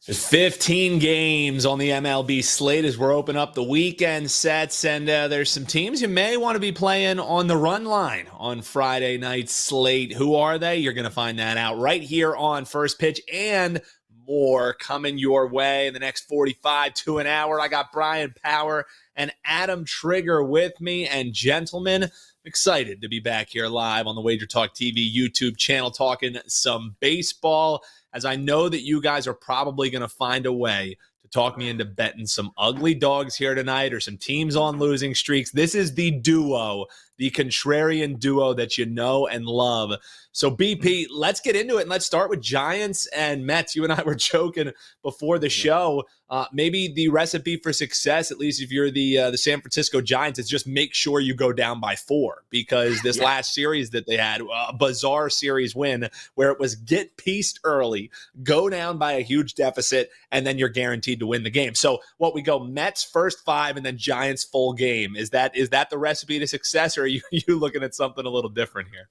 There's 15 games on the MLB slate as we're opening up the weekend sets, and there's some teams you may want to be playing on the run line on Friday night's slate. Who are they? You're going to find that out right here on First Pitch, and more coming your way in the next 45 to an hour. I got Bryan Power and Adam Trigger with me, and gentlemen, excited to be back here live on the WagerTalk TV YouTube channel talking some baseball, as I know that you guys are probably going to find a way to talk me into betting some ugly dogs here tonight or some teams on losing streaks. This is the duo, the contrarian duo that you know and love. So, BP, let's get into it, and let's start with Giants and Mets. You and I were joking before the show. Maybe the recipe for success, at least if you're the San Francisco Giants, is just make sure you go down by 4, because this last series that they had, a bizarre series win where it was get pieced early, go down by a huge deficit, and then you're guaranteed to win the game. So what we go Mets first 5 and then Giants full game. Is that the recipe to success, or are you looking at something a little different here?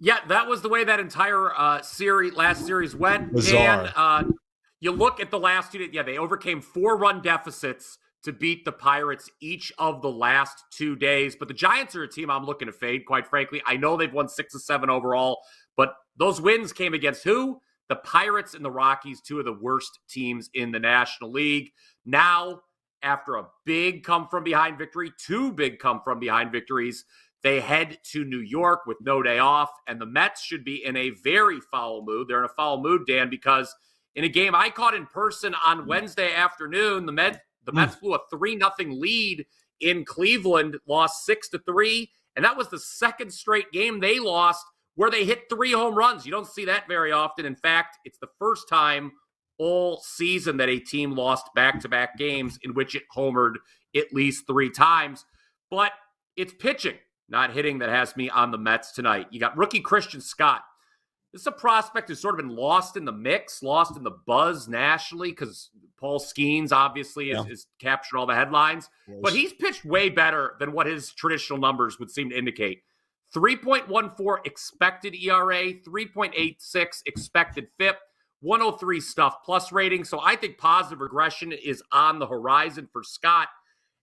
Yeah, that was the way that entire last series went. Bizarre. And you look at the last 2 days, they overcame 4-run deficits to beat the Pirates each of the last 2 days. But the Giants are a team I'm looking to fade, quite frankly. I know they've won 6 of 7 overall, but those wins came against who? The Pirates and the Rockies, 2 of the worst teams in the National League. Now, after a big come-from-behind victory, 2 big come-from-behind victories, they head to New York with no day off, and the Mets should be in a very foul mood. They're in a foul mood, Dan, because in a game I caught in person on Wednesday afternoon, the Mets blew a 3-0 lead in Cleveland, lost 6-3, and that was the second straight game they lost where they hit 3 home runs. You don't see that very often. In fact, it's the first time all season that a team lost back-to-back games in which it homered at least 3 times. But it's pitching, not hitting, that has me on the Mets tonight. You got rookie Christian Scott. This is a prospect who's sort of been lost in the mix, lost in the buzz nationally, because Paul Skeens obviously is captured all the headlines. Yes. But he's pitched way better than what his traditional numbers would seem to indicate. 3.14 expected ERA, 3.86 expected FIP, 103 stuff plus rating. So I think positive regression is on the horizon for Scott.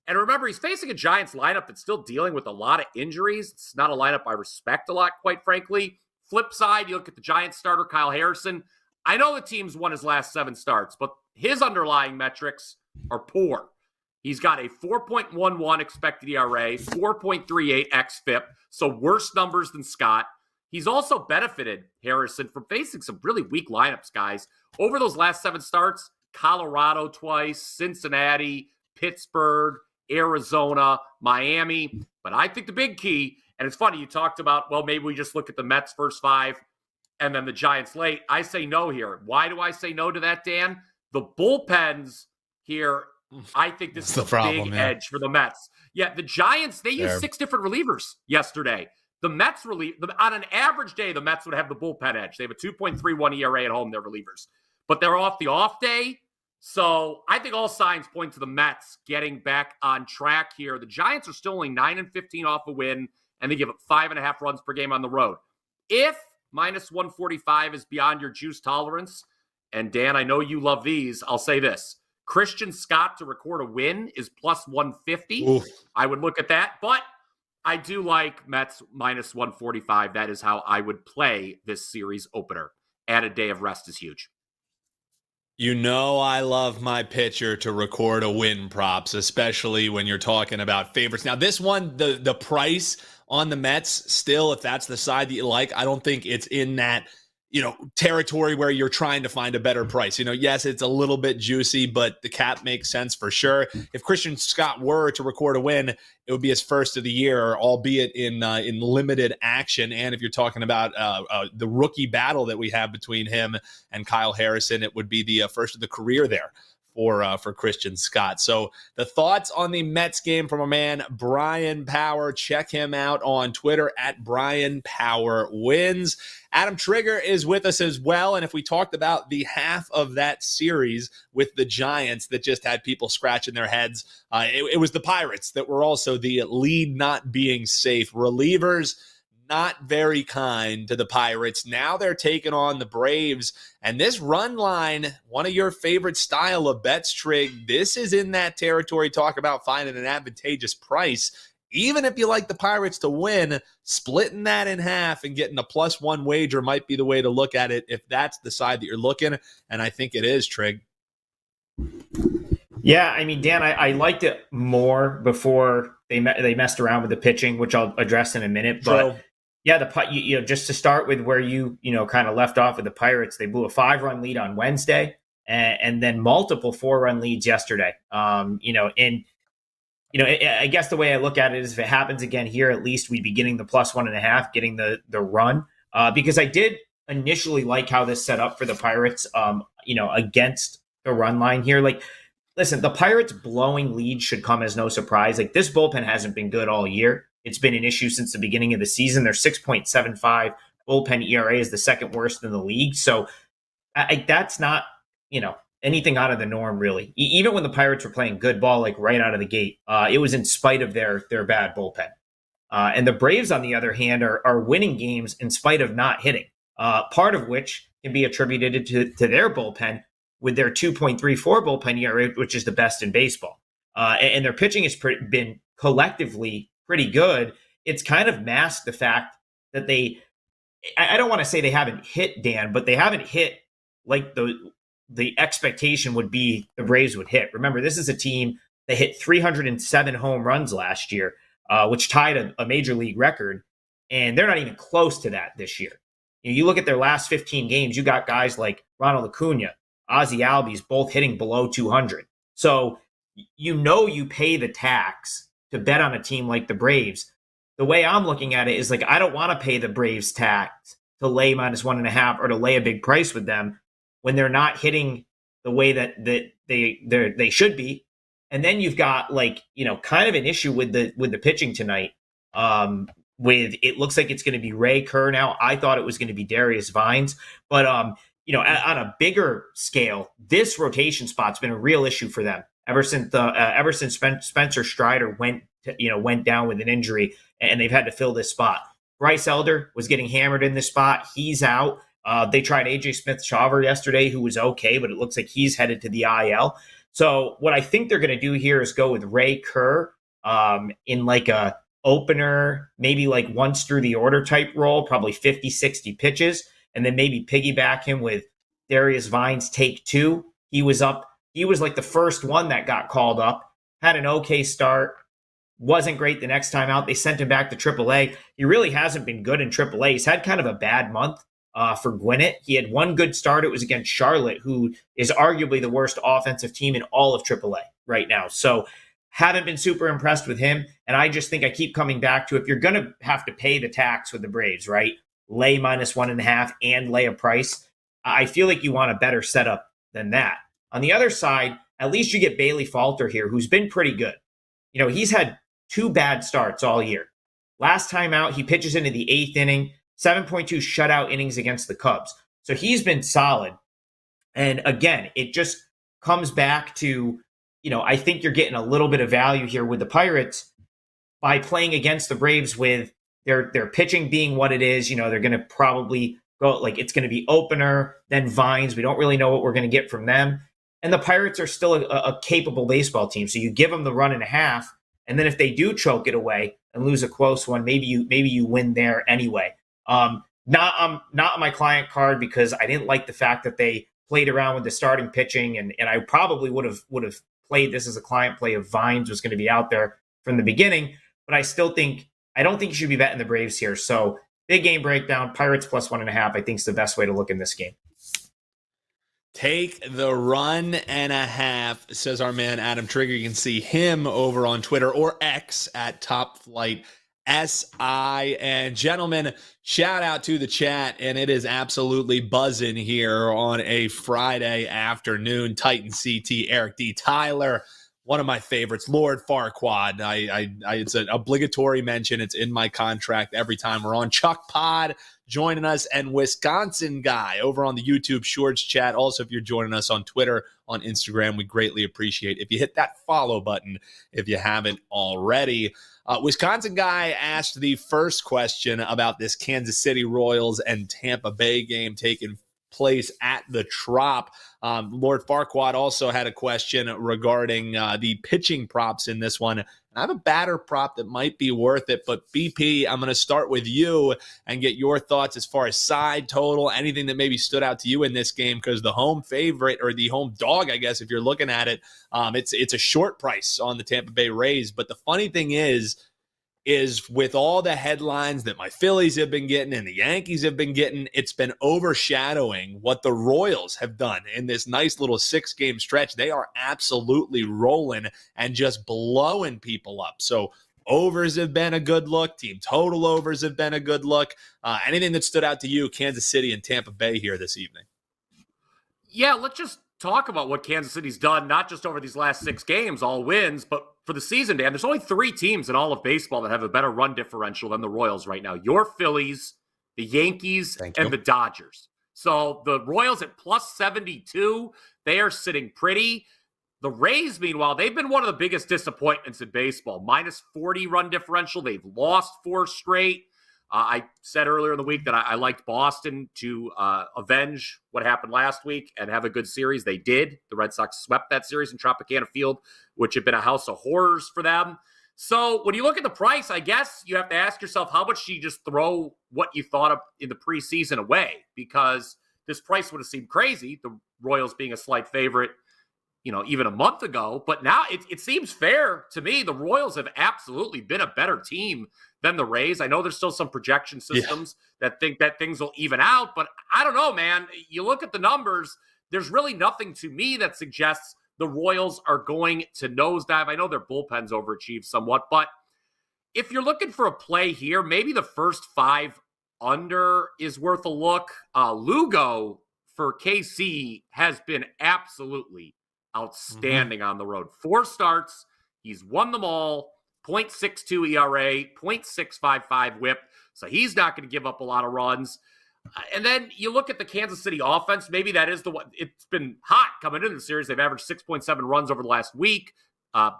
And remember, he's facing a Giants lineup that's still dealing with a lot of injuries. It's not a lineup I respect a lot, quite frankly. Flip side, you look at the Giants starter, Kyle Harrison. I know the team's won his last 7 starts, but his underlying metrics are poor. He's got a 4.11 expected ERA, 4.38 xFIP, so worse numbers than Scott. He's also benefited, Harrison, from facing some really weak lineups, guys. Over those last 7 starts, Colorado twice, Cincinnati, Pittsburgh, Arizona, Miami. But I think the big key, and it's funny, you talked about, well, maybe we just look at the Mets first 5 and then the Giants late. I say no here. Why do I say no to that, Dan? The bullpens here, I think this is a big edge for the Mets. Yeah, the Giants, they used 6 different relievers yesterday. The Mets on an average day, the Mets would have the bullpen edge. They have a 2.31 ERA at home, their relievers. But they're off the off day. So I think all signs point to the Mets getting back on track here. The Giants are still only 9-15 off a win, and they give up 5.5 runs per game on the road. If minus 145 is beyond your juice tolerance, and Dan, I know you love these, I'll say this. Christian Scott to record a win is plus 150. Oof. I would look at that, but I do like Mets minus 145. That is how I would play this series opener. Add a day of rest is huge. You know I love my pitcher to record a win props, especially when you're talking about favorites. Now, this one, the price on the Mets, still, if that's the side that you like, I don't think it's in that, territory where you're trying to find a better price. Yes, it's a little bit juicy, but the cap makes sense for sure. If Christian Scott were to record a win, it would be his first of the year, albeit in limited action. And if you're talking about the rookie battle that we have between him and Kyle Harrison, it would be the first of the career there for Christian Scott. So the thoughts on the Mets game from a man, Bryan Power. Check him out on Twitter at Bryan Power Wins. Adam Trigger is with us as well. And if we talked about the half of that series with the Giants that just had people scratching their heads, it was the Pirates that were also the lead not being safe relievers. not very kind to the Pirates. Now they're taking on the Braves. And this run line, one of your favorite style of bets, Trig, this is in that territory. Talk about finding an advantageous price. Even if you like the Pirates to win, splitting that in half and getting a +1 wager might be the way to look at it if that's the side that you're looking. And I think it is, Trig. Yeah, I mean, Dan, I liked it more before they messed around with the pitching, which I'll address in a minute. But True. yeah, just to start with where you kind of left off with the Pirates, they blew a 5-run lead on Wednesday, and then multiple 4-run leads yesterday. I guess the way I look at it is if it happens again here, at least we'd be getting the +1.5, getting the run. Because I did initially like how this set up for the Pirates, against the run line here. Like, listen, the Pirates blowing leads should come as no surprise. Like, this bullpen hasn't been good all year. It's been an issue since the beginning of the season. Their 6.75 bullpen ERA is the second worst in the league. So that's not, anything out of the norm, really. Even when the Pirates were playing good ball, like right out of the gate, it was in spite of their bad bullpen. And the Braves, on the other hand, are winning games in spite of not hitting, part of which can be attributed to their bullpen with their 2.34 bullpen ERA, which is the best in baseball. And their pitching has been collectively pretty good. It's kind of masked the fact that I don't want to say they haven't hit, Dan, but they haven't hit like the expectation would be the Braves would hit. Remember, this is a team that hit 307 home runs last year, which tied a major league record, and they're not even close to that this year. You look at their last 15 games, you got guys like Ronald Acuna, Ozzie Albies, both hitting below 200. So you pay the tax to bet on a team like the Braves. The way I'm looking at it is like, I don't want to pay the Braves tax to lay -1.5 or to lay a big price with them when they're not hitting the way that they should be. And then you've got kind of an issue with the pitching tonight. With it looks like it's going to be Ray Kerr now. I thought it was going to be Darius Vines, but on a bigger scale, this rotation spot's been a real issue for them ever since Spencer Strider went down with an injury, and they've had to fill this spot. Bryce Elder was getting hammered in this spot. He's out. They tried AJ Smith-Shawver yesterday, who was okay, but it looks like he's headed to the IL. So what I think they're going to do here is go with Ray Kerr in like a opener, maybe like once through the order type role, probably 50, 60 pitches, and then maybe piggyback him with Darius Vines take 2. He was like the first one that got called up, had an okay start, wasn't great the next time out. They sent him back to AAA. He really hasn't been good in AAA. He's had kind of a bad month for Gwinnett. He had one good start. It was against Charlotte, who is arguably the worst offensive team in all of AAA right now. So haven't been super impressed with him. And I just think I keep coming back to, if you're going to have to pay the tax with the Braves, right? Lay -1.5 and lay a price. I feel like you want a better setup than that. On the other side, at least you get Bailey Falter here, who's been pretty good. He's had 2 bad starts all year. Last time out, he pitches into the 8th inning, 7.2 shutout innings against the Cubs. So he's been solid. And again, it just comes back to, I think you're getting a little bit of value here with the Pirates by playing against the Braves with their pitching being what it is. They're going to probably go, it's going to be opener, then Vines. We don't really know what we're going to get from them. And the Pirates are still a capable baseball team. So you give them the 1.5. And then if they do choke it away and lose a close one, maybe you win there anyway. Not on my client card, because I didn't like the fact that they played around with the starting pitching, and I probably would have played this as a client play if Vines was going to be out there from the beginning. But I don't think you should be betting the Braves here. So big game breakdown, Pirates +1.5, I think is the best way to look in this game. Take the 1.5, says our man Adam Trigger. You can see him over on Twitter or X at Top Flight SI. And gentlemen, shout out to the chat, and it is absolutely buzzing here on a Friday afternoon. Titan CT, Eric D. Tyler, one of my favorites, Lord Farquaad. It's an obligatory mention. It's in my contract every time we're on. Chuck Pod joining us, and Wisconsin Guy over on the YouTube Shorts chat. Also, if you're joining us on Twitter, on Instagram, we greatly appreciate if you hit that follow button if you haven't already. Wisconsin guy asked the first question about this Kansas City Royals and Tampa Bay game taking place at the Trop. Lord Farquaad also had a question regarding the pitching props in this one. I have a batter prop that might be worth it, but BP, I'm going to start with you and get your thoughts as far as side total, anything that maybe stood out to you in this game, because the home favorite, or the home dog, I guess, if you're looking at it, it's a short price on the Tampa Bay Rays. But the funny thing is with all the headlines that my Phillies have been getting and the Yankees have been getting, it's been overshadowing what the Royals have done in this nice little 6-game stretch. They are absolutely rolling and just blowing people up. So overs have been a good look. Team total overs have been a good look. Anything that stood out to you, Kansas City and Tampa Bay here this evening? Yeah, let's just talk about what Kansas City's done, not just over these last 6 games, all wins, but for the season, Dan. There's only 3 teams in all of baseball that have a better run differential than the Royals right now. Your Phillies, the Yankees, and the Dodgers. So the Royals at plus 72, they are sitting pretty. The Rays, meanwhile, they've been one of the biggest disappointments in baseball. Minus 40 run differential. They've lost 4 straight. I said earlier in the week that I liked Boston to avenge what happened last week and have a good series. They did. The Red Sox swept that series in Tropicana Field, which had been a house of horrors for them. So when you look at the price, I guess you have to ask yourself, how much do you just throw what you thought of in the preseason away? Because this price would have seemed crazy, the Royals being a slight favorite, even a month ago. But now it seems fair to me. The Royals have absolutely been a better team than the Rays. I know there's still some projection systems that think that things will even out, but I don't know, man. You look at the numbers, there's really nothing to me that suggests the Royals are going to nosedive. I know their bullpen's overachieved somewhat, but if you're looking for a play here, maybe the first 5 under is worth a look. Lugo for KC has been absolutely outstanding on the road. 4 starts. He's won them all. 0.62 ERA, 0.655 whip. So he's not going to give up a lot of runs. And then you look at the Kansas City offense. Maybe that is the one. It's been hot coming into the series. They've averaged 6.7 runs over the last week.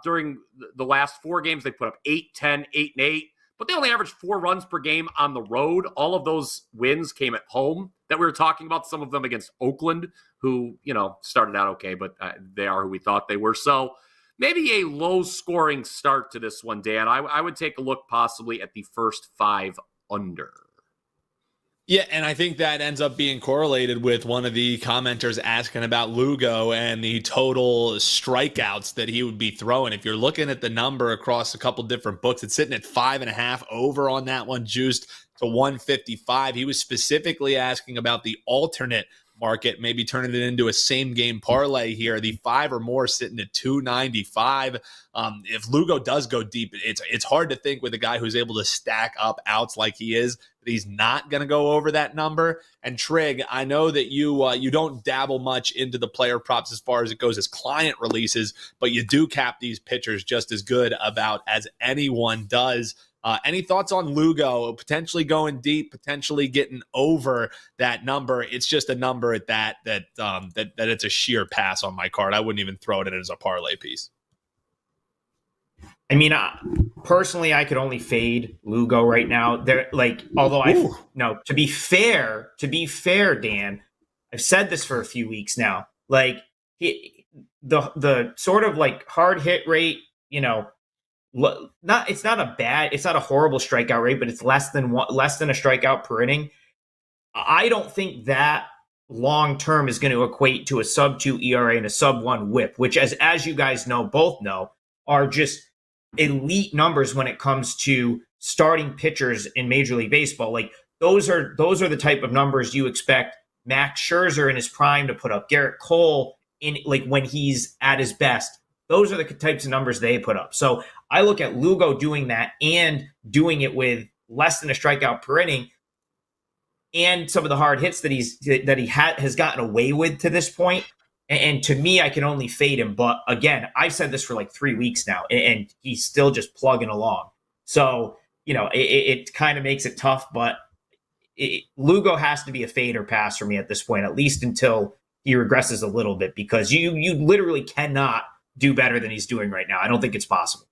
During the last 4 games, they put up 8, 10, 8, and 8. But they only averaged 4 runs per game on the road. All of those wins came at home that we were talking about. Some of them against Oakland, who, started out okay, but they are who we thought they were. So maybe a low-scoring start to this one, Dan. I would take a look possibly at the first 5 under. Yeah, and I think that ends up being correlated with one of the commenters asking about Lugo and the total strikeouts that he would be throwing. If you're looking at the number across a couple different books, it's sitting at 5.5 over on that one, juiced to 155. He was specifically asking about the alternate market, maybe turning it into a same game parlay here. The 5 or more sitting at 295. If Lugo does go deep, it's hard to think with a guy who's able to stack up outs like he is that he's not going to go over that number. And Trig, I know that you don't dabble much into the player props as far as it goes as client releases, but you do cap these pitchers just as good about as anyone does. Any thoughts on Lugo potentially going deep, potentially getting over that number? It's just a number at that it's a sheer pass on my card. I wouldn't even throw it in as a parlay piece. I mean, personally, I could only fade Lugo right now. To be fair, Dan, I've said this for a few weeks now. Like the sort of like hard hit rate, it's not a horrible strikeout rate, but it's less than a strikeout per inning. I don't think that long term is going to equate to a sub 2 ERA and a sub 1 whip, which as you guys both know, are just elite numbers when it comes to starting pitchers in Major League Baseball. Like those are the type of numbers you expect Max Scherzer in his prime to put up, Garrett Cole in like when he's at his best. Those are the types of numbers they put up. So I look at Lugo doing that and doing it with less than a strikeout per inning, and some of the hard hits that he has gotten away with to this point. And to me, I can only fade him. But again, I've said this for like 3 weeks now, and he's still just plugging along. So it kind of makes it tough. But Lugo has to be a fade or pass for me at this point, at least until he regresses a little bit, because you literally cannot do better than he's doing right now. I don't think it's possible.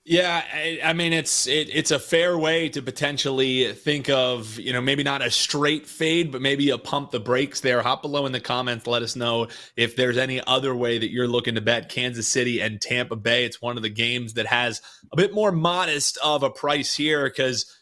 Yeah, I mean it's a fair way to potentially think of, maybe not a straight fade, but maybe a pump the brakes there. Hop below in the comments, let us know if there's any other way that you're looking to bet Kansas City and Tampa Bay. It's one of the games that has a bit more modest of a price here because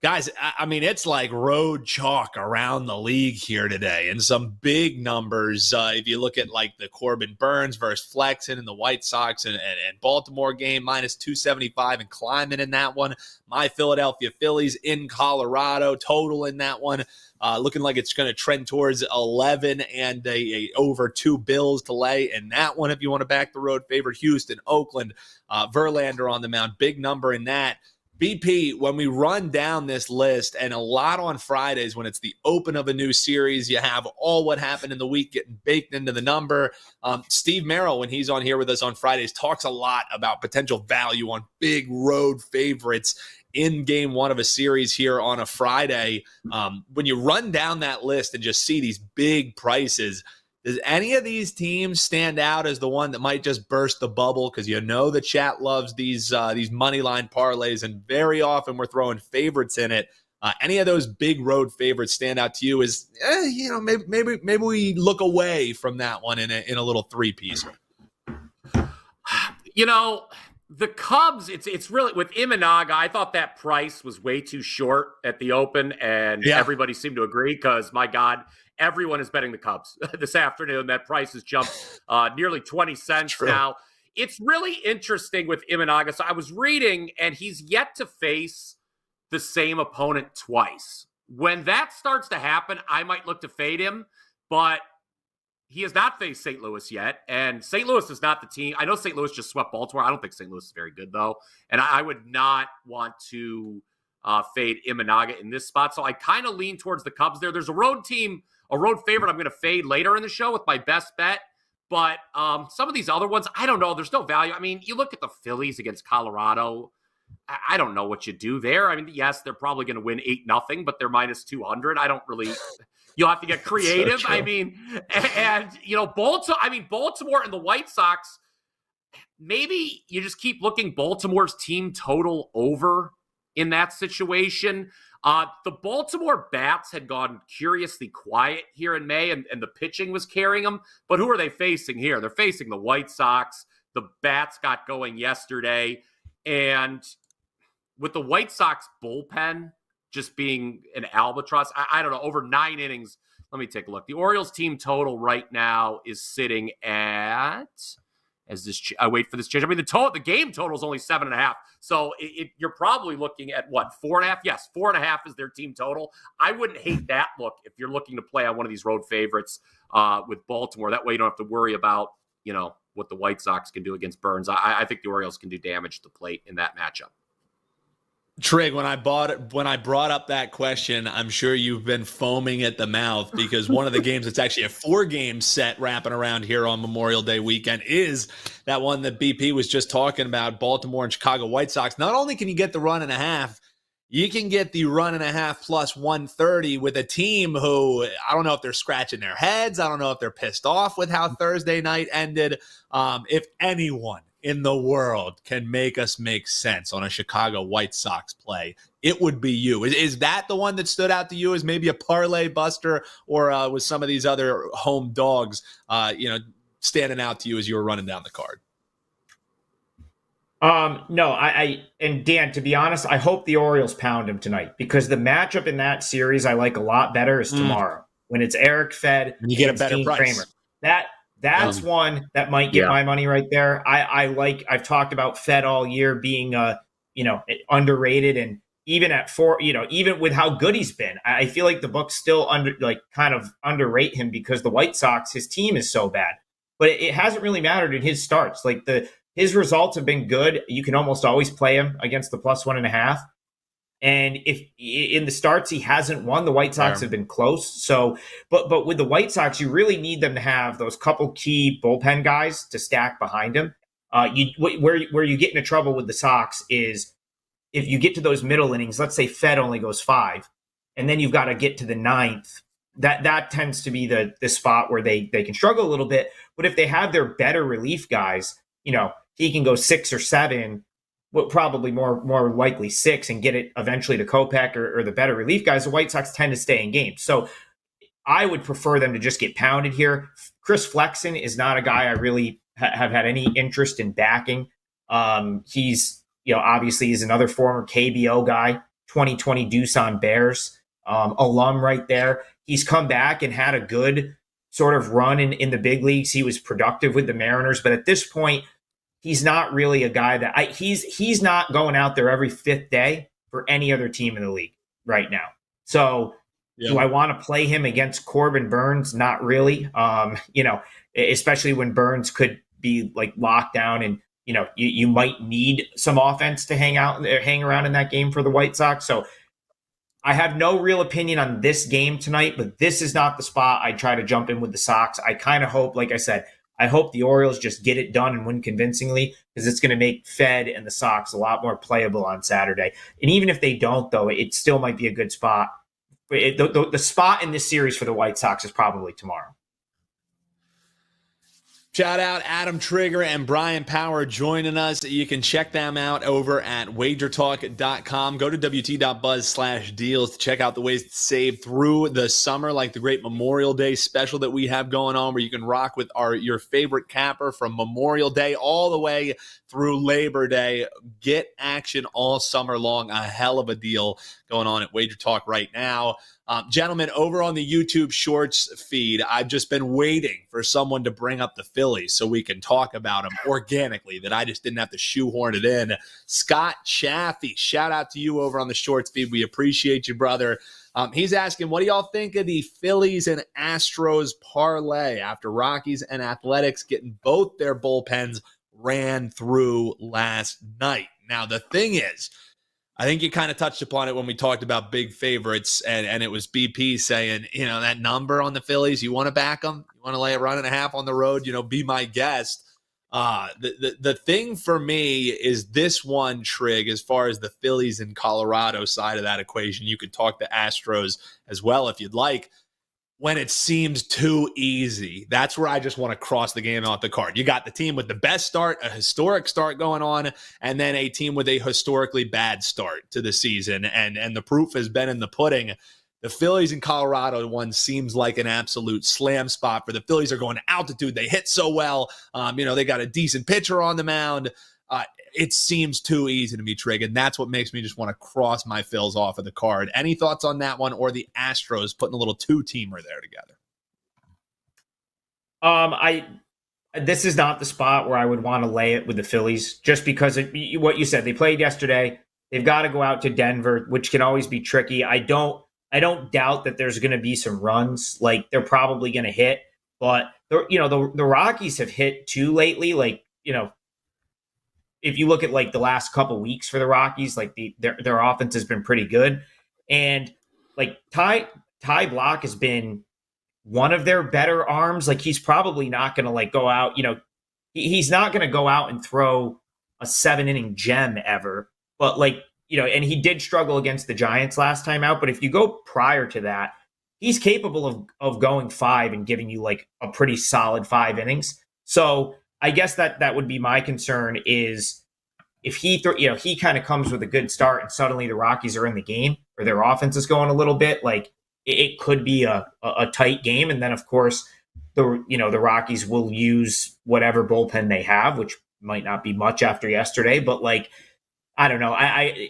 guys, I mean, it's like road chalk around the league here today, and some big numbers. If you look at like the Corbin Burns versus Flexen and the White Sox and Baltimore game, minus 275 and climbing in that one. My Philadelphia Phillies in Colorado, total in that one. Looking like it's going to trend towards 11 and a over 2 bills to lay in that one. If you want to back the road favorite, Houston, Oakland, Verlander on the mound, big number in that. BP, when we run down this list, and a lot on Fridays when it's the open of a new series, you have all what happened in the week getting baked into the number. Steve Merrill, when he's on here with us on Fridays, talks a lot about potential value on big road favorites in game one of a series here on a Friday. When you run down that list and just see these big prices, does any of these teams stand out as the one that might just burst the bubble? Because the chat loves these money line parlays, and very often we're throwing favorites in it. Any of those big road favorites stand out to you? As maybe we look away from that one in a little three-piece. The Cubs, it's really with Imanaga. I thought that price was way too short at the open, and everybody seemed to agree because, my God, everyone is betting the Cubs this afternoon. That price has jumped nearly 20 cents now. It's really interesting with Imanaga. So I was reading, and he's yet to face the same opponent twice. When that starts to happen, I might look to fade him, but he has not faced St. Louis yet, and St. Louis is not the team. I know St. Louis just swept Baltimore. I don't think St. Louis is very good, though, and I would not want to fade Imanaga in this spot. So I kind of lean towards the Cubs there. There's a road favorite I'm going to fade later in the show with my best bet, but some of these other ones, I don't know. There's no value. I mean, you look at the Phillies against Colorado. I don't know what you do there. I mean, yes, they're probably going to win 8-0, but they're minus 200. I don't really... You'll have to get creative. So I mean, and Baltimore and the White Sox, maybe you just keep looking Baltimore's team total over in that situation. The Baltimore bats had gone curiously quiet here in May, and the pitching was carrying them. But who are they facing here? They're facing the White Sox. The bats got going yesterday. And with the White Sox bullpen just being an albatross, I don't know, over 9 innings. Let me take a look. The Orioles team total right now is sitting at, I wait for this change. I mean, the game total is only 7.5. So you're probably looking at what, 4.5? Yes, 4.5 is their team total. I wouldn't hate that look if you're looking to play on one of these road favorites with Baltimore. That way you don't have to worry about, what the White Sox can do against Burns. I think the Orioles can do damage to the plate in that matchup. Trig, when I brought up that question, I'm sure you've been foaming at the mouth because one of the games that's actually a 4-game set wrapping around here on Memorial Day weekend is that one that BP was just talking about, Baltimore and Chicago White Sox. Not only can you get the 1.5, you can get the 1.5 plus 130 with a team who, I don't know if they're scratching their heads. I don't know if they're pissed off with how Thursday night ended. If anyone in the world can make us make sense on a Chicago White Sox play, it would be you. Is that the one that stood out to you as maybe a parlay buster, or was some of these other home dogs, standing out to you as you were running down the card? No, and Dan, to be honest, I hope the Orioles pound him tonight because the matchup in that series I like a lot better is tomorrow when it's Eric Fed and you get a better Dean price. Kramer. That's one that might get my money right there. I've talked about Fed all year being underrated, and even at 4, even with how good he's been, I feel like the books still kind of underrate him because the White Sox, his team is so bad. But it hasn't really mattered in his starts. Like his results have been good. You can almost always play him against the plus 1.5. And if in the starts he hasn't won, the White Sox have been close. So, but with the White Sox, you really need them to have those couple key bullpen guys to stack behind him. Where you get into trouble with the Sox is if you get to those middle innings. Let's say Fed only goes 5, and then you've got to get to the 9th. That tends to be the spot where they can struggle a little bit. But if they have their better relief guys, he can go 6 or 7. well, probably more likely 6 and get it eventually to Kopech or the better relief guys, the White Sox tend to stay in games. So I would prefer them to just get pounded here. Chris Flexen is not a guy I really have had any interest in backing. He's, obviously he's another former KBO guy, 2020 Doosan Bears alum right there. He's come back and had a good sort of run in the big leagues. He was productive with the Mariners, but at this point, he's not really a guy that he's not going out there every 5th day for any other team in the league right now. So do I want to play him against Corbin Burns? Not really. Especially when Burns could be like locked down and, you might need some offense to hang around in that game for the White Sox. So I have no real opinion on this game tonight, but this is not the spot I try to jump in with the Sox. I kind of hope, like I said, I hope the Orioles just get it done and win convincingly, because it's going to make Fed and the Sox a lot more playable on Saturday. And even if they don't, though, it still might be a good spot. The spot in this series for the White Sox is probably tomorrow. Shout out Adam Trigger and Brian Power joining us. You can check them out over at WagerTalk.com. Go to WT.buzz/deals to check out the ways to save through the summer, like the great Memorial Day special that we have going on, where you can rock with your favorite capper from Memorial Day all the way through Labor Day. Get action all summer long. A hell of a deal going on at WagerTalk right now. Gentlemen, over on the YouTube Shorts feed, I've just been waiting for someone to bring up the Phillies so we can talk about them organically, that I just didn't have to shoehorn it in. Scott Chaffee, shout out to you over on the Shorts feed. We appreciate you, brother. He's asking, what do y'all think of the Phillies and Astros parlay after Rockies and Athletics getting both their bullpens ran through last night? Now, the thing is, I think you kind of touched upon it when we talked about big favorites, and it was BP saying, that number on the Phillies, you want to back them? You want to lay a 1.5 on the road? Be my guest. The thing for me is this one, Trig, as far as the Phillies and Colorado side of that equation. You could talk to Astros as well if you'd like. When it seems too easy, that's where I just want to cross the game off the card. You got the team with the best start, a historic start going on, and then a team with a historically bad start to the season. And the proof has been in the pudding. The Phillies and Colorado one seems like an absolute slam spot for the Phillies. Are going to altitude. They hit so well. They got a decent pitcher on the mound. It seems too easy to me, Trig, and that's what makes me just want to cross my Phils off of the card. Any thoughts on that one, or the Astros putting a little 2-teamer there together? This is not the spot where I would want to lay it with the Phillies, just because what you said. They played yesterday. They've got to go out to Denver, which can always be tricky. I don't doubt that there's going to be some runs. Like, they're probably going to hit, but the Rockies have hit too lately. If you look at like the last couple weeks for the Rockies, like their offense has been pretty good, and like Ty Block has been one of their better arms. Like, he's probably not going to like go out. He's not going to go out and throw a 7-inning gem ever. But and he did struggle against the Giants last time out. But if you go prior to that, he's capable of going 5 and giving you like a pretty solid 5 innings. So I guess that would be my concern, is if he kind of comes with a good start and suddenly the Rockies are in the game, or their offense is going a little bit, like it could be a tight game. And then of course the Rockies will use whatever bullpen they have, which might not be much after yesterday, but like, I don't know. I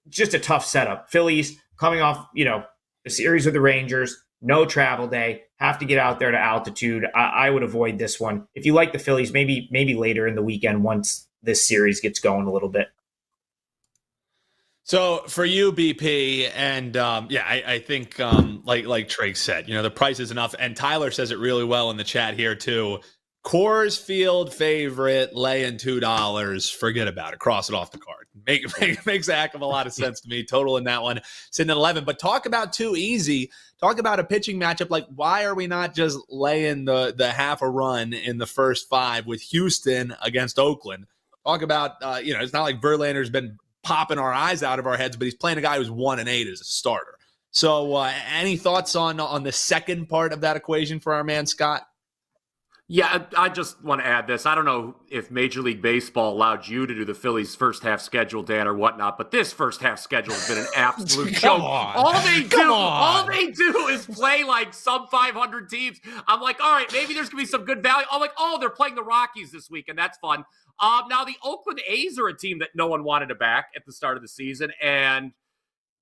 just a tough setup. Phillies coming off, a series with the Rangers, no travel day, have to get out there to altitude. I would avoid this one. If you like the Phillies, maybe later in the weekend once this series gets going a little bit. So for you, BP, and I think like Trey said, the price is enough, and Tyler says it really well in the chat here too. Coors Field favorite, laying $2. Forget about it. Cross it off the card. Makes a heck of a lot of sense to me. Total in that one, sitting at 11. But talk about too easy. Talk about a pitching matchup. Like, why are we not just laying the half a run in the first 5 with Houston against Oakland? Talk about, it's not like Verlander's been popping our eyes out of our heads, but he's playing a guy who's 1-8 as a starter. So any thoughts on the second part of that equation for our man Scott? Yeah, I just want to add this. I don't know if Major League Baseball allowed you to do the Phillies' first half schedule, Dan, or whatnot, but this first half schedule has been an absolute Come joke. on. All they do is play like some 500 teams. I'm like, all right, maybe there's gonna be some good value. I'm like, oh, they're playing the Rockies this week, and that's fun. Now the Oakland A's are a team that no one wanted to back at the start of the season, and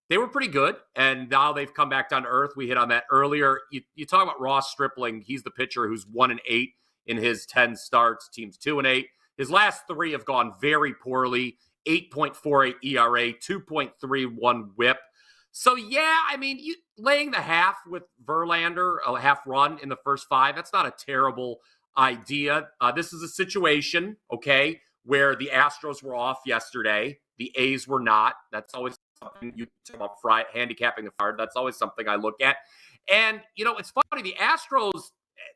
they were pretty good, and now they've come back down to earth. We hit on that earlier. You talk about Ross Stripling. He's the pitcher who's 1-8 in his 10 starts. Team's 2-8. His last 3 have gone very poorly. 8.48 ERA, 2.31 WHIP. So yeah, I mean, laying the half with Verlander, a half run in the first 5. That's not a terrible idea. This is a situation, okay, where the Astros were off yesterday. The A's were not. That's always something you talk about handicapping the card. That's always something I look at. And, it's funny. The Astros,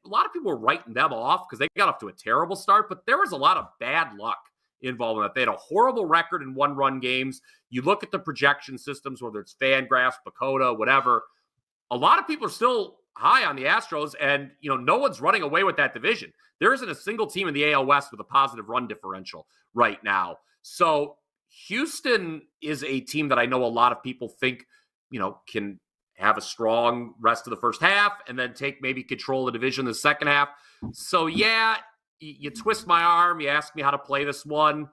a lot of people were writing them off because they got off to a terrible start, but there was a lot of bad luck involved in that. They had a horrible record in one-run games. You look at the projection systems, whether it's Fangraphs, Pacoda, whatever, a lot of people are still high on the Astros, and, no one's running away with that division. There isn't a single team in the AL West with a positive run differential right now. So Houston is a team that I know a lot of people think, can have a strong rest of the first half and then take maybe control of the division in the second half. So, yeah, you twist my arm. You ask me how to play this one.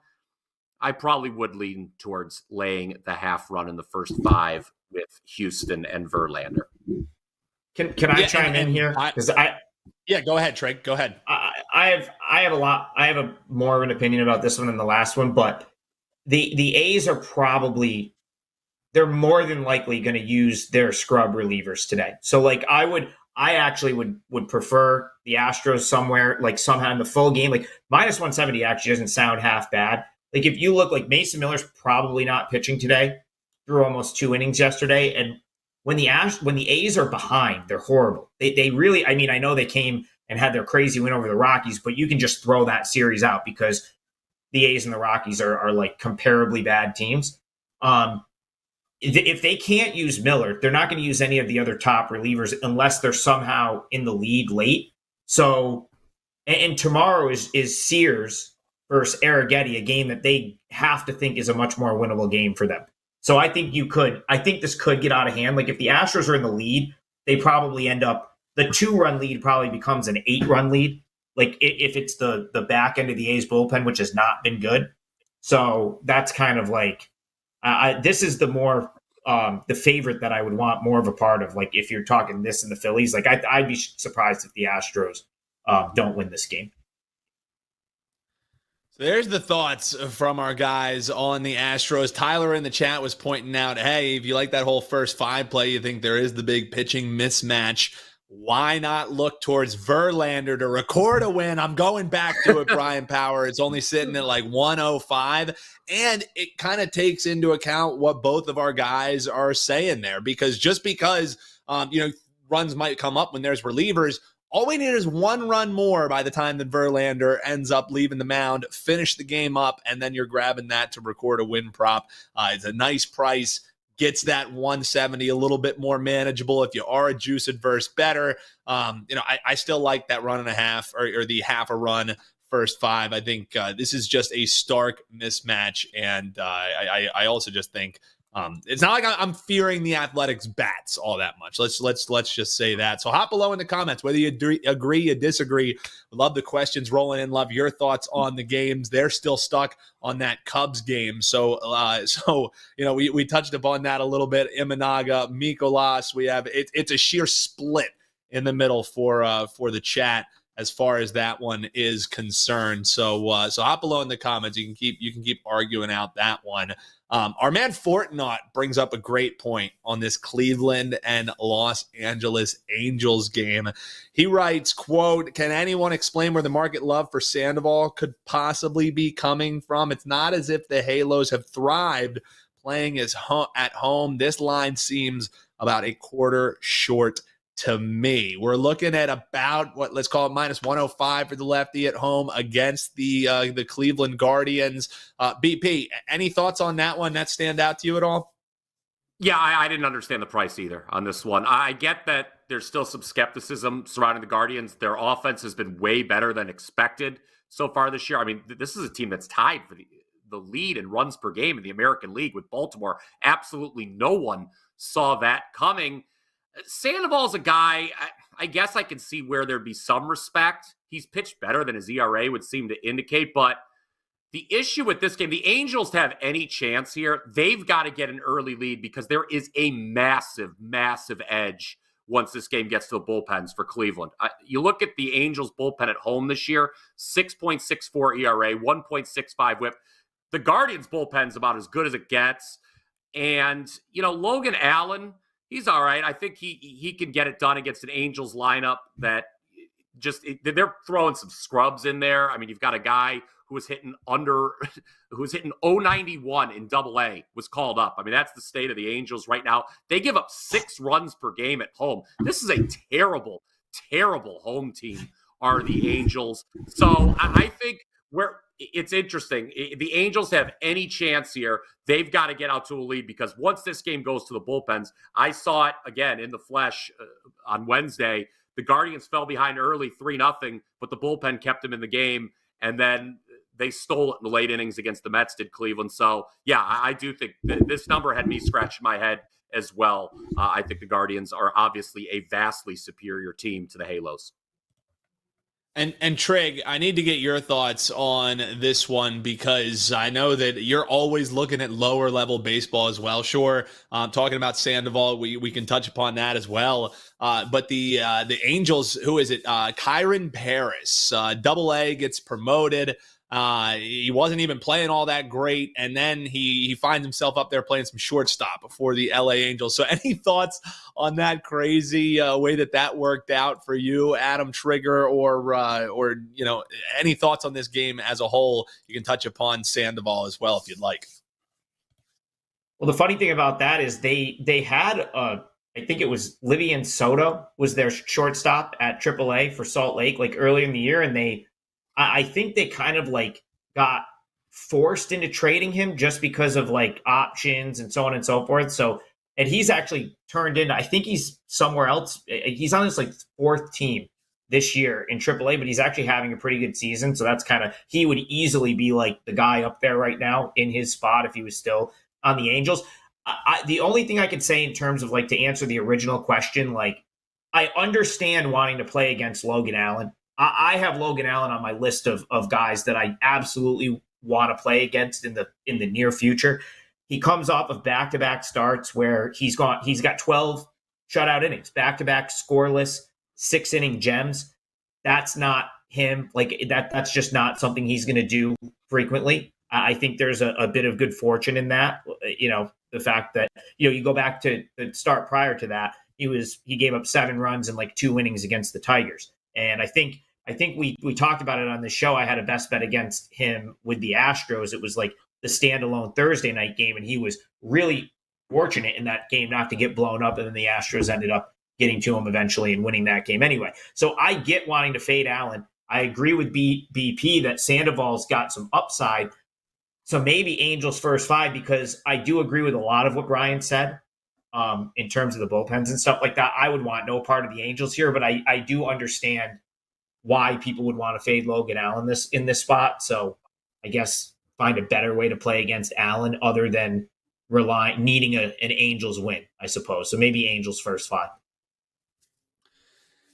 I probably would lean towards laying the half run in the first 5 with Houston and Verlander. Can I chime in here? Because yeah, go ahead, Trey. Go ahead. I have a more of an opinion about this one than the last one, but the A's are probably, they're more than likely going to use their scrub relievers today. So like I actually would prefer the Astros somewhere, like somehow in the full game. Like minus 170 actually doesn't sound half bad. Like if you look, like Mason Miller's probably not pitching today, threw almost 2 innings yesterday. And when the A's are behind, they're horrible. They really, I mean, I know they came and had their crazy win over the Rockies, but you can just throw that series out because the A's and the Rockies are like comparably bad teams. If they can't use Miller, they're not going to use any of the other top relievers unless they're somehow in the lead late. So, and tomorrow is Sears versus Arrighetti, a game that they have to think is a much more winnable game for them. So I think this could get out of hand. Like if the Astros are in the lead, they probably end up, the 2-run lead probably becomes an 8-run lead. Like if it's the back end of the A's bullpen, which has not been good. So that's kind of like, this is the more, the favorite that I would want more of a part of. Like if you're talking this in the Phillies, like I'd be surprised if the Astros don't win this game. So there's the thoughts from our guys on the Astros. Tyler in the chat was pointing out, hey, if you like that whole first 5 play, you think there is the big pitching mismatch, why not look towards Verlander to record a win? I'm going back to it, Brian Power. It's only sitting at like 105. And it kind of takes into account what both of our guys are saying there, because just because, runs might come up when there's relievers, all we need is 1 run more by the time that Verlander ends up leaving the mound, finish the game up, and then you're grabbing that to record a win prop. It's a nice price. Gets that 170 a little bit more manageable if you are a juice adverse better. I still like that 1.5 or the half a run first 5. I think this is just a stark mismatch, and I also just think it's not like I'm fearing the Athletics bats all that much. Let's just say that. So hop below in the comments whether you agree, you disagree. Love the questions rolling in. Love your thoughts on the games. They're still stuck on that Cubs game. So we touched upon that a little bit. Imanaga, Mikolas. We have it's a sheer split in the middle for the chat as far as that one is concerned. So hop below in the comments. You can keep arguing out that one. Our man Fortnot brings up a great point on this Cleveland and Los Angeles Angels game. He writes, quote, "Can anyone explain where the market love for Sandoval could possibly be coming from? It's not as if the Halos have thrived playing at home. This line seems about a quarter short to me." We're looking at about let's call it minus 105 for the lefty at home against the Cleveland Guardians. BP, any thoughts on that one? That stand out to you at all? Yeah, I didn't understand the price either on this one. I get that there's still some skepticism surrounding the Guardians. Their offense has been way better than expected so far this year. I mean, this is a team that's tied for the lead in runs per game in the American League with Baltimore. Absolutely no one saw that coming. Sandoval's a guy, I guess I can see where there'd be some respect. He's pitched better than his ERA would seem to indicate, but the issue with this game, the Angels to have any chance here, they've got to get an early lead because there is a massive, massive edge once this game gets to the bullpens for Cleveland. You look at the Angels bullpen at home this year, 6.64 ERA, 1.65 whip. The Guardians bullpen's about as good as it gets. And, Logan Allen, he's all right. I think he can get it done against an Angels lineup that they're throwing some scrubs in there. I mean, you've got a guy who was hitting 091 in Double-A was called up. I mean, that's the state of the Angels right now. They give up 6 runs per game at home. This is a terrible, terrible home team are the Angels. So I think it's interesting. The Angels have any chance here, they've got to get out to a lead because once this game goes to the bullpens, I saw it again in the flesh on Wednesday. The Guardians fell behind early 3-0, but the bullpen kept them in the game. And then they stole it in the late innings against the Mets, did Cleveland. So, yeah, I do think this number had me scratching my head as well. I think the Guardians are obviously a vastly superior team to the Halos. And Trig, I need to get your thoughts on this one because I know that you're always looking at lower level baseball as well. Sure, talking about Sandoval, we can touch upon that as well. But the Angels, who is it? Kyron Paris, Double-A, gets promoted. He wasn't even playing all that great, and then he finds himself up there playing some shortstop for the LA Angels. So any thoughts on that crazy way that worked out for you, Adam Trigger, or any thoughts on this game as a whole? You can touch upon Sandoval as well if you'd like. Well, the funny thing about that is they had I think it was Livian Soto was their shortstop at AAA for Salt Lake like earlier in the year, and I think they kind of like got forced into trading him just because of like options and so on and so forth. So, and he's actually turned into, I think he's somewhere else. He's on his like 4th team this year in AAA, but he's actually having a pretty good season. So that's he would easily be like the guy up there right now in his spot if he was still on the Angels. The only thing I could say in terms of like to answer the original question, like I understand wanting to play against Logan Allen. I have Logan Allen on my list of guys that I absolutely want to play against in the near future. He comes off of back-to-back starts where he's got 12 shutout innings, back-to-back scoreless 6-inning gems. That's not him. Like that's just not something he's going to do frequently. I think there's a bit of good fortune in that. The fact that you go back to the start prior to that, he gave up 7 runs in like 2 innings against the Tigers. And I think we talked about it on the show. I had a best bet against him with the Astros. It was like the standalone Thursday night game, and he was really fortunate in that game not to get blown up, and then the Astros ended up getting to him eventually and winning that game anyway. So I get wanting to fade Allen. I agree with BP that Sandoval's got some upside. So maybe Angels first 5, because I do agree with a lot of what Bryan said in terms of the bullpens and stuff like that. I would want no part of the Angels here, but I do understand why people would want to fade Logan Allen in this spot. So I guess find a better way to play against Allen other than needing an Angels win, I suppose. So maybe Angels first 5.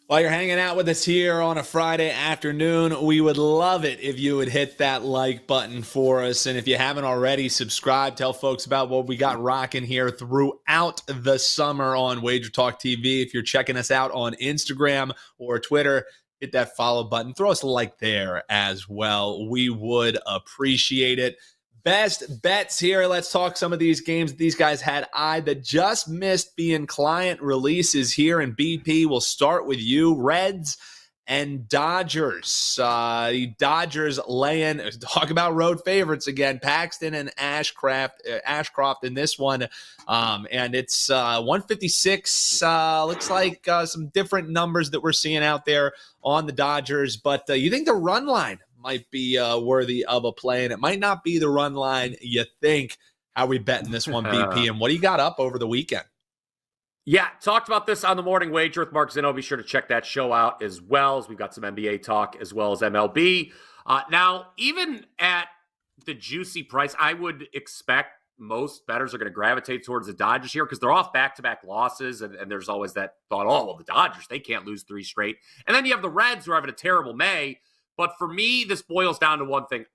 While you're hanging out with us here on a Friday afternoon, we would love it if you would hit that like button for us. And if you haven't already, subscribe. Tell folks about what we got rocking here throughout the summer on WagerTalk TV. If you're checking us out on Instagram or Twitter, hit that follow button. Throw us a like there as well. We would appreciate it. Best bets here. Let's talk some of these games these guys had that just missed being client releases here. And BP, we'll start with you. Reds and Dodgers. Dodgers laying, talk about road favorites again, Paxton and Ashcroft in this one. And it's 156. Looks like some different numbers that we're seeing out there on the Dodgers. But you think the run line might be worthy of a play, and it might not be the run line you think. How we betting this one, BP? And what do you got up over the weekend? Yeah, talked about this on the Morning Wager with Mark Zinno. Be sure to check that show out as well, as we've got some NBA talk as well as MLB. Now, even at the juicy price, I would expect most bettors are going to gravitate towards the Dodgers here because they're off back-to-back losses, and there's always that thought, oh, well, the Dodgers, they can't lose 3 straight. And then you have the Reds who are having a terrible May. But for me, this boils down to one thing.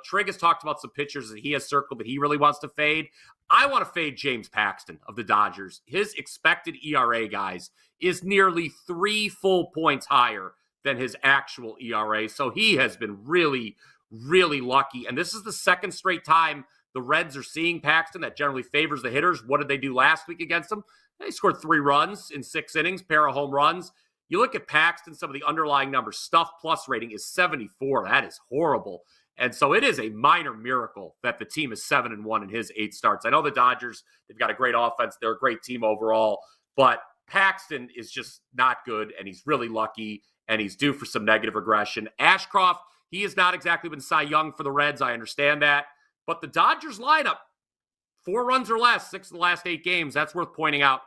Trig has talked about some pitchers that he has circled that he really wants to fade. I want to fade James Paxton of the Dodgers. His expected ERA, guys, is nearly 3 full points higher than his actual ERA. So he has been really, really lucky. And this is the second straight time the Reds are seeing Paxton. That generally favors the hitters. What did they do last week against him? They scored 3 runs in 6 innings, pair of home runs. You look at Paxton, some of the underlying numbers, stuff plus rating is 74. That is horrible. And so it is a minor miracle that the team is 7-1 in his 8 starts. I know the Dodgers, they've got a great offense. They're a great team overall, but Paxton is just not good, and he's really lucky, and he's due for some negative regression. Ashcroft, he has not exactly been Cy Young for the Reds. I understand that. But the Dodgers lineup, 4 runs or less, 6 of the last 8 games, that's worth pointing out.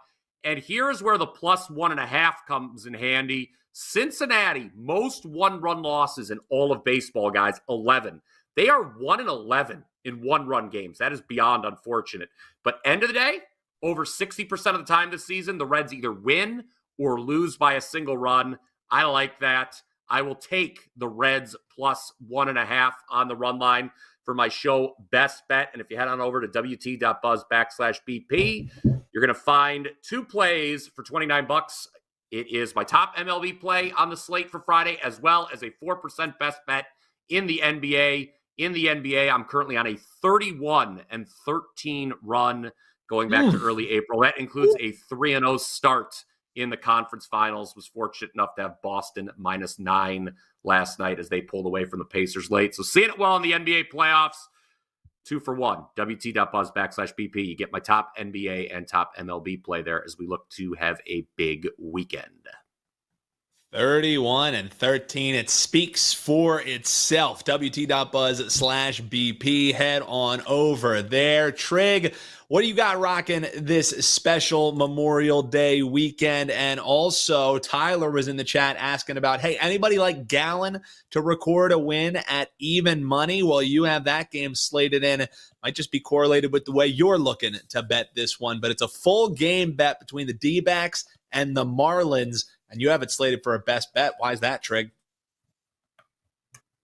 And here's where the plus 1.5 comes in handy. Cincinnati, most 1-run losses in all of baseball, guys, 11. They are 1-11 in 1-run games. That is beyond unfortunate. But end of the day, over 60% of the time this season, the Reds either win or lose by a single run. I like that. I will take the Reds plus 1.5 on the run line for my show best bet. And if you head on over to wt.buzz/BP, you're going to find 2 plays for $29. It is my top MLB play on the slate for Friday, as well as a 4% best bet in the NBA. In the NBA, I'm currently on a 31-13 run going back to early April. That includes a 3-0 start in the conference finals. Was fortunate enough to have Boston -9 last night as they pulled away from the Pacers late. So seeing it well in the NBA playoffs, 2 for 1. WT.buzz/BP. You get my top NBA and top MLB play there as we look to have a big weekend. 31-13. It speaks for itself. WT.buzz/BP. Head on over there. Trig, what do you got rocking this special Memorial Day weekend? And also, Tyler was in the chat asking about, hey, anybody like Gallon to record a win at even money? Well, you have that game slated in. It might just be correlated with the way you're looking to bet this one, but it's a full game bet between the D-backs and the Marlins, and you have it slated for a best bet. Why is that, Trig?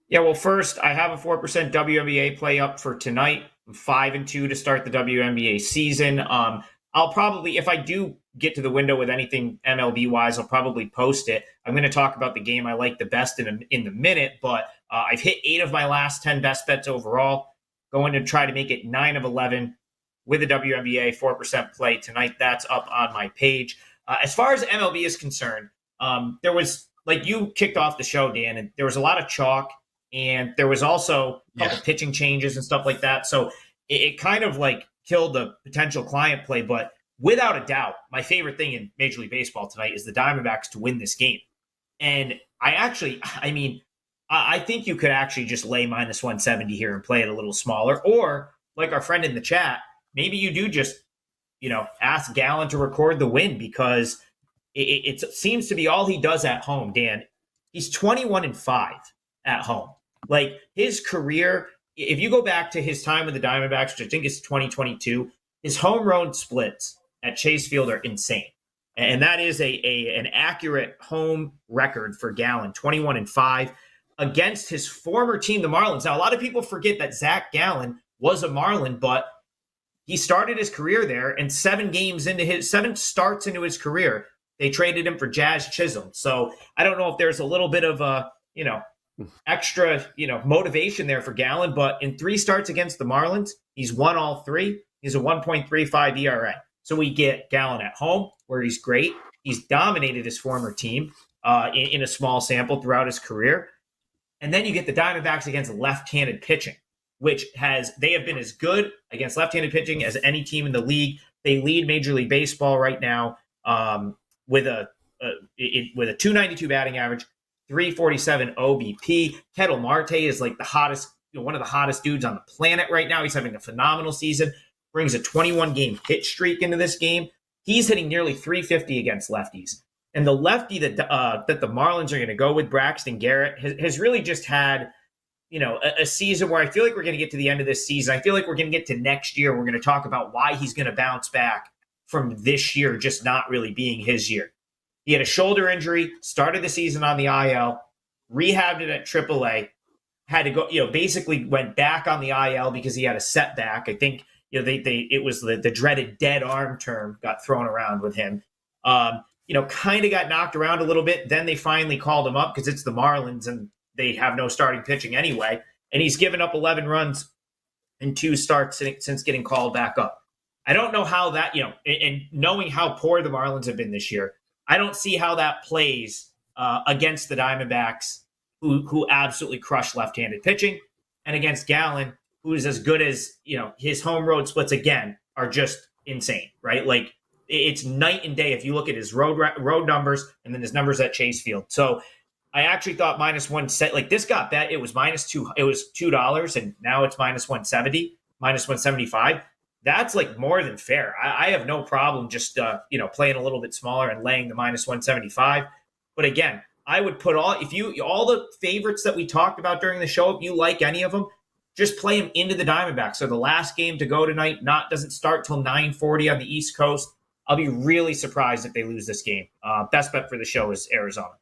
Yeah, well, first, I have a 4% WNBA play up for tonight. 5-2 to start the WNBA season. I'll probably, if I do get to the window with anything MLB-wise, I'll probably post it. I'm going to talk about the game I like the best in the minute, but I've hit 8 of my last 10 best bets overall. Going to try to make it 9 of 11 with a WNBA 4% play tonight. That's up on my page. As far as MLB is concerned, there was, like you kicked off the show, Dan, and there was a lot of chalk, and there was also a couple pitching changes and stuff like that. So it kind of like killed the potential client play. But without a doubt, my favorite thing in Major League Baseball tonight is the Diamondbacks to win this game. And I think you could actually just lay -170 here and play it a little smaller. Or like our friend in the chat, maybe you do just, ask Gallon to record the win, because it seems to be all he does at home, Dan. He's 21-5 at home. Like his career, if you go back to his time with the Diamondbacks, which I think is 2022, his home run splits at Chase Field are insane. And that is an accurate home record for Gallon, 21-5 against his former team, the Marlins. Now, a lot of people forget that Zach Gallen was a Marlin, but he started his career there, and 7 starts into his career, they traded him for Jazz Chisholm. So I don't know if there's a little bit of extra, motivation there for Gallon, but in 3 starts against the Marlins, he's won all 3. He's a 1.35 ERA. So we get Gallon at home, where he's great. He's dominated his former team in a small sample throughout his career. And then you get the Diamondbacks against left-handed pitching, they have been as good against left-handed pitching as any team in the league. They lead Major League Baseball right now with a 292 batting average, 347 OBP. Ketel Marte is like the hottest, one of the hottest dudes on the planet right now. He's having a phenomenal season. brings a 21-game hit streak into this game. He's hitting nearly 350 against lefties. And the lefty that the Marlins are going to go with, Braxton Garrett, has really just had, a season where I feel like we're going to get to the end of this season. I feel like we're going to get to next year. We're going to talk about why he's going to bounce back from this year just not really being his year. He had a shoulder injury, started the season on the IL, rehabbed it at AAA, had to go, basically went back on the IL because he had a setback. I think, it was the dreaded dead arm term got thrown around with him. Kind of got knocked around a little bit. Then they finally called him up because it's the Marlins and they have no starting pitching anyway. And he's given up 11 runs in 2 starts since getting called back up. I don't know how that, and knowing how poor the Marlins have been this year, I don't see how that plays against the Diamondbacks, who absolutely crush left-handed pitching, and against Gallen, who is as good as, his home road splits again are just insane, right? Like, it's night and day if you look at his road numbers and then his numbers at Chase Field. So I actually thought -1 set, like this got bet. It was -2. It was $2, and now it's -170, -175. That's like more than fair. I have no problem just playing a little bit smaller and laying the -175. But again, I would put all the favorites that we talked about during the show. If you like any of them, just play them into the Diamondbacks. So the last game to go tonight doesn't start till 9:40 on the East Coast. I'll be really surprised if they lose this game. Best bet for the show is Arizona.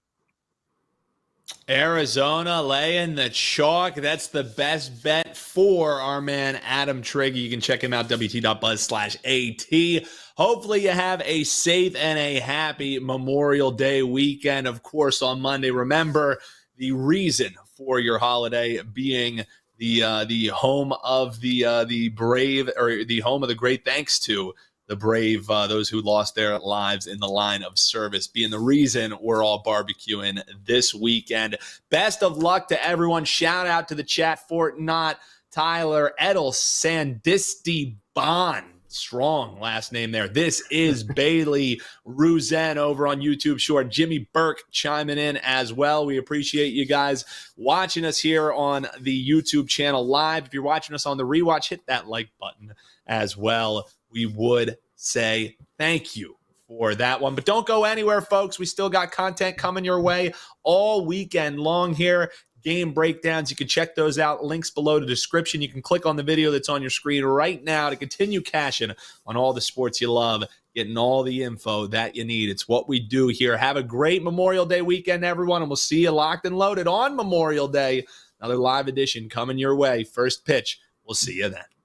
Arizona laying the chalk. That's the best bet for our man Adam Trigger. You can check him out, wt.buzz/AT. Hopefully you have a safe and a happy Memorial Day weekend. Of course, on Monday, remember the reason for your holiday being the home of the brave, or the home of the great, thanks to the brave, those who lost their lives in the line of service, being the reason we're all barbecuing this weekend. Best of luck to everyone. Shout out to the chat, Fort Knott, Tyler, Edel, Sandisti, Bond. Strong last name there. This is Bailey Ruzen over on YouTube Short. Jimmy Burke chiming in as well. We appreciate you guys watching us here on the YouTube channel live. If you're watching us on the rewatch, hit that like button as well. We would say thank you for that one. But don't go anywhere, folks. We still got content coming your way all weekend long here. Game breakdowns. You can check those out. Links below the description. You can click on the video that's on your screen right now to continue cashing on all the sports you love, getting all the info that you need. It's what we do here. Have a great Memorial Day weekend, everyone, and we'll see you locked and loaded on Memorial Day. Another live edition coming your way. First pitch. We'll see you then.